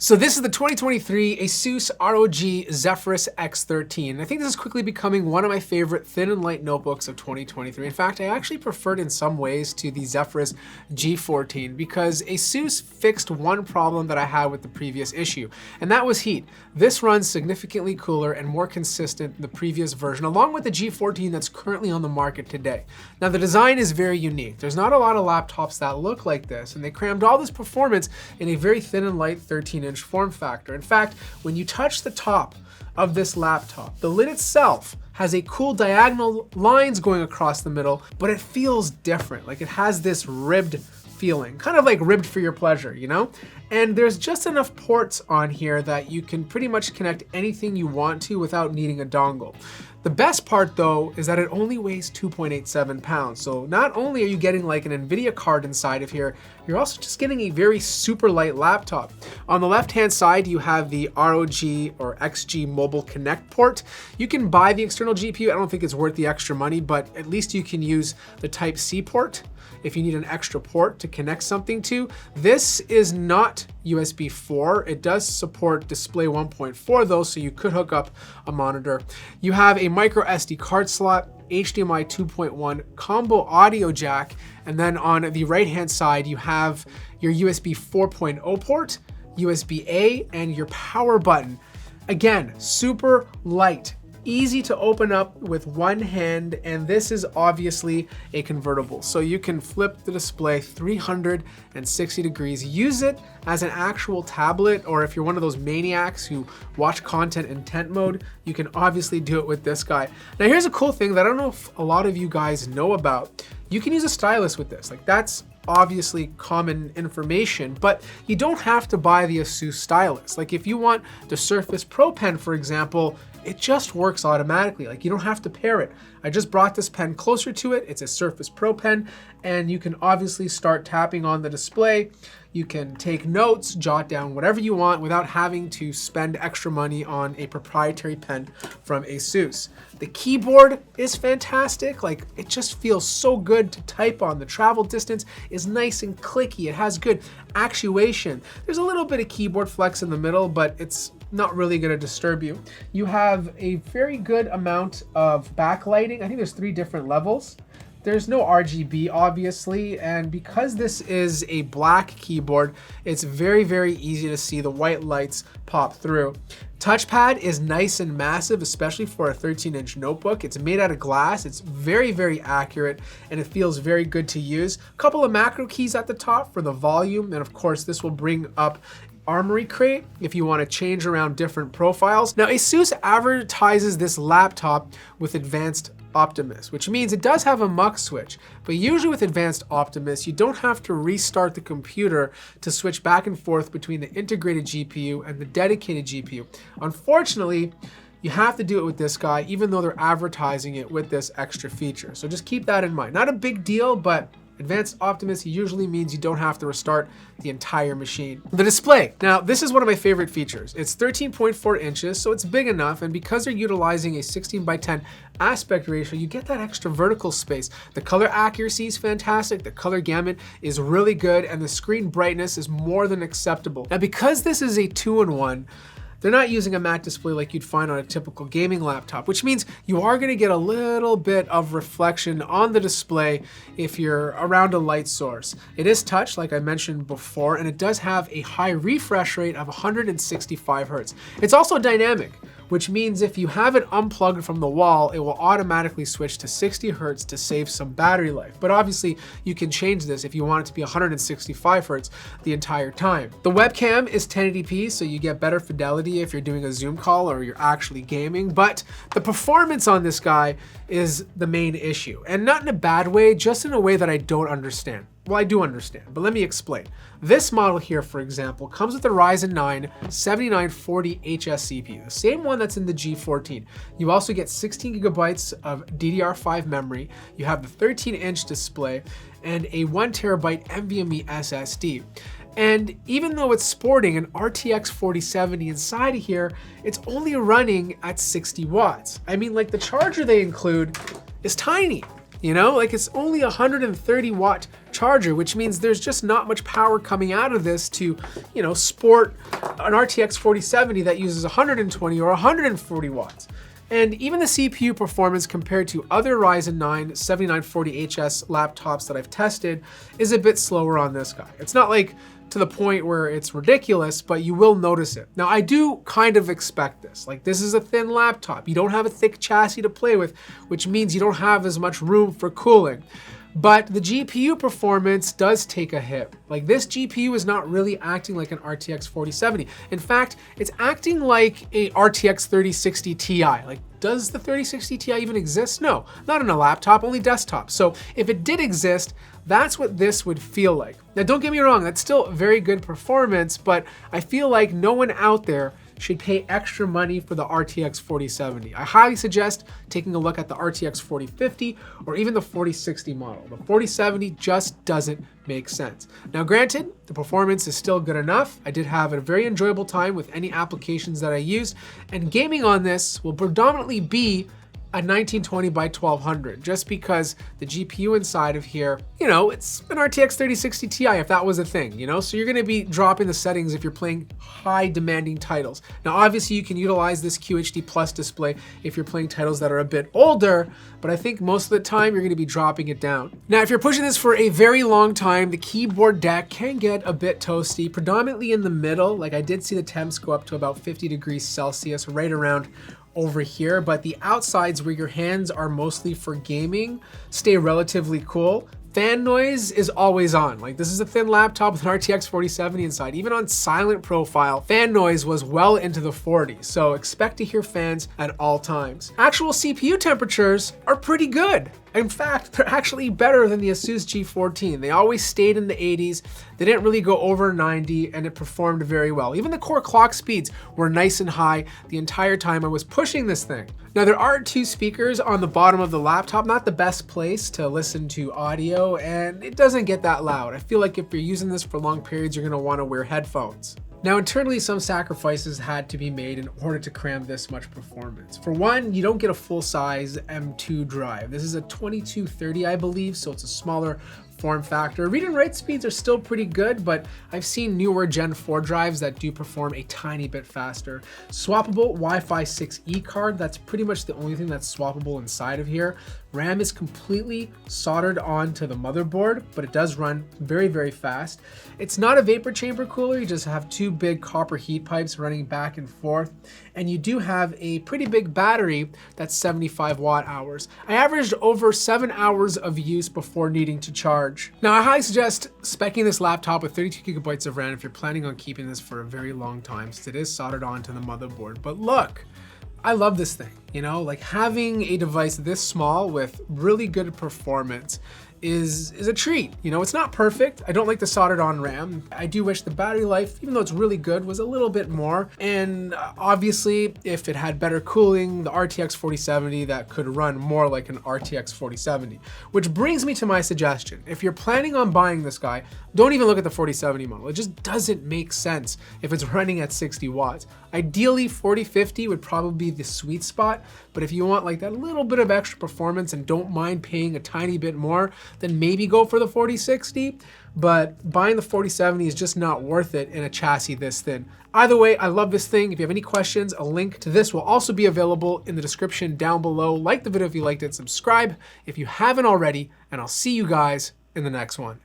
So this is the 2023 ASUS ROG Zephyrus X13. I think this is quickly becoming one of my favorite thin and light notebooks of 2023. In fact, I actually preferred in some ways to the Zephyrus G14 because ASUS fixed one problem that I had with the previous issue, and that was heat. This runs significantly cooler and more consistent than the previous version, along with the G14 that's currently on the market today. Now the design is very unique. There's not a lot of laptops that look like this, and they crammed all this performance in a very thin and light 13-inch form factor. In fact, when you touch the top of this laptop, the lid itself has a cool diagonal lines going across the middle, but it feels different. Like it has this ribbed feeling, kind of like ribbed for your pleasure, you know? And there's just enough ports on here that you can pretty much connect anything you want to without needing a dongle. The best part though is that it only weighs 2.87 pounds. So not only are you getting like an NVIDIA card inside of here, you're also just getting a very super light laptop. On the left-hand side, you have the ROG or XG Mobile Connect port. You can buy the external GPU. I don't think it's worth the extra money, but at least you can use the Type-C port if you need an extra port to connect something to. This is not USB 4. It does support Display 1.4 though, so you could hook up a monitor. You have a micro SD card slot, HDMI 2.1 combo audio jack, and then on the right-hand side, you have your USB 4.0 port, USB-A, and your power button. Again, super light, easy to open up with one hand, and this is obviously a convertible. So you can flip the display 360 degrees, use it as an actual tablet, or if you're one of those maniacs who watch content in tent mode, you can obviously do it with this guy. Now here's a cool thing that I don't know if a lot of you guys know about. You can use a stylus with this. Like that's obviously common information, but you don't have to buy the ASUS stylus. Like if you want the Surface Pro Pen, for example, it just works automatically. Like you don't have to pair it. I just brought this pen closer to it. It's a Surface Pro Pen, and you can obviously start tapping on the display. You can take notes, jot down whatever you want without having to spend extra money on a proprietary pen from ASUS. The keyboard is fantastic. Like it just feels so good to type on. The travel distance is nice and clicky. It has good actuation. There's a little bit of keyboard flex in the middle, but it's not really going to disturb you. You have a very good amount of backlighting. I think there's 3 different levels. There's no RGB obviously, and because this is a black keyboard, it's very, very easy to see the white lights pop through. Touchpad is nice and massive, especially for a 13-inch notebook. It's made out of glass. It's very, very accurate, and it feels very good to use. A couple of macro keys at the top for the volume, and of course this will bring up Armory Crate if you want to change around different profiles. Now ASUS advertises this laptop with Advanced Optimus, which means it does have a mux switch, but usually with Advanced Optimus, you don't have to restart the computer to switch back and forth between the integrated GPU and the dedicated GPU. Unfortunately, you have to do it with this guy, even though they're advertising it with this extra feature. So just keep that in mind. Not a big deal, but Advanced Optimus usually means you don't have to restart the entire machine. The display. Now, this is one of my favorite features. It's 13.4 inches, so it's big enough, and because they're utilizing a 16:10 aspect ratio, you get that extra vertical space. The color accuracy is fantastic, the color gamut is really good, and the screen brightness is more than acceptable. Now, because this is a 2-in-1, they're not using a matte display like you'd find on a typical gaming laptop, which means you are going to get a little bit of reflection on the display if you're around a light source. It is touch, like I mentioned before, and it does have a high refresh rate of 165 Hz. It's also dynamic, which means if you have it unplugged from the wall, it will automatically switch to 60 Hz to save some battery life. But obviously you can change this if you want it to be 165 Hz the entire time. The webcam is 1080p, so you get better fidelity if you're doing a Zoom call or you're actually gaming, but the performance on this guy is the main issue. And not in a bad way, just in a way that I don't understand. Well, I do understand, but let me explain. This model here, for example, comes with the Ryzen 9 7940HS CPU, the same one that's in the G14. You also get 16 gigabytes of DDR5 memory. You have the 13-inch display and a 1 terabyte NVMe SSD. And even though it's sporting an RTX 4070 inside of here, it's only running at 60 watts. I mean, like the charger they include is tiny. You know, like it's only a 130 watt charger, which means there's just not much power coming out of this to, you know, sport an RTX 4070 that uses 120 or 140 watts. And even the CPU performance compared to other Ryzen 9 7940HS laptops that I've tested is a bit slower on this guy. It's not like to the point where it's ridiculous, but you will notice it. Now, I do kind of expect this. Like, this is a thin laptop. You don't have a thick chassis to play with, which means you don't have as much room for cooling. But the GPU performance does take a hit. Like, this GPU is not really acting like an RTX 4070. In fact, it's acting like a RTX 3060 Ti. Like, does the 3060 Ti even exist? No, not on a laptop, only desktop. So if it did exist, that's what this would feel like. Now, don't get me wrong, that's still very good performance, but I feel like no one out there should pay extra money for the RTX 4070. I highly suggest taking a look at the RTX 4050 or even the 4060 model. The 4070 just doesn't make sense. Now, granted, the performance is still good enough. I did have a very enjoyable time with any applications that I used, and gaming on this will predominantly be a 1920 by 1200, just because the GPU inside of here, you know, it's an RTX 3060 Ti if that was a thing, you know? So you're gonna be dropping the settings if you're playing high demanding titles. Now, obviously you can utilize this QHD Plus display if you're playing titles that are a bit older, but I think most of the time you're gonna be dropping it down. Now, if you're pushing this for a very long time, the keyboard deck can get a bit toasty, predominantly in the middle. Like, I did see the temps go up to about 50 degrees Celsius, right around over here, but the outsides where your hands are mostly for gaming stay relatively cool. Fan noise is always on. Like, this is a thin laptop with an RTX 4070 inside. Even on silent profile, fan noise was well into the 40s, so expect to hear fans at all times. Actual CPU temperatures are pretty good. In fact, they're actually better than the ASUS G14. They always stayed in the 80s. They didn't really go over 90, and it performed very well. Even the core clock speeds were nice and high the entire time I was pushing this thing. Now, there are two speakers on the bottom of the laptop, not the best place to listen to audio, and it doesn't get that loud. I feel like if you're using this for long periods, you're gonna wanna wear headphones. Now, internally, some sacrifices had to be made in order to cram this much performance. For one, you don't get a full-size M2 drive. This is a 2230, I believe, so it's a smaller form factor. Read and write speeds are still pretty good, but I've seen newer Gen 4 drives that do perform a tiny bit faster. Swappable Wi-Fi 6E card, that's pretty much the only thing that's swappable inside of here. RAM is completely soldered onto the motherboard, but it does run very, very fast. It's not a vapor chamber cooler, you just have two big copper heat pipes running back and forth, and you do have a pretty big battery that's 75 watt hours. I averaged over 7 hours of use before needing to charge. Now, I highly suggest speccing this laptop with 32 gigabytes of RAM if you're planning on keeping this for a very long time, since it is soldered onto the motherboard. But look, I love this thing, you know, like having a device this small with really good performance is a treat. You know, it's not perfect. I don't like the soldered on RAM. I do wish the battery life, even though it's really good, was a little bit more. And obviously, if it had better cooling, the RTX 4070 that could run more like an RTX 4070. Which brings me to my suggestion. If you're planning on buying this guy, don't even look at the 4070 model. It just doesn't make sense if it's running at 60 watts. Ideally, 4050 would probably be the sweet spot, but if you want like that little bit of extra performance and don't mind paying a tiny bit more, then maybe go for the 4060, but buying the 4070 is just not worth it in a chassis this thin. Either way, I love this thing. If you have any questions, a link to this will also be available in the description down below. Like the video if you liked it, subscribe if you haven't already, and I'll see you guys in the next one.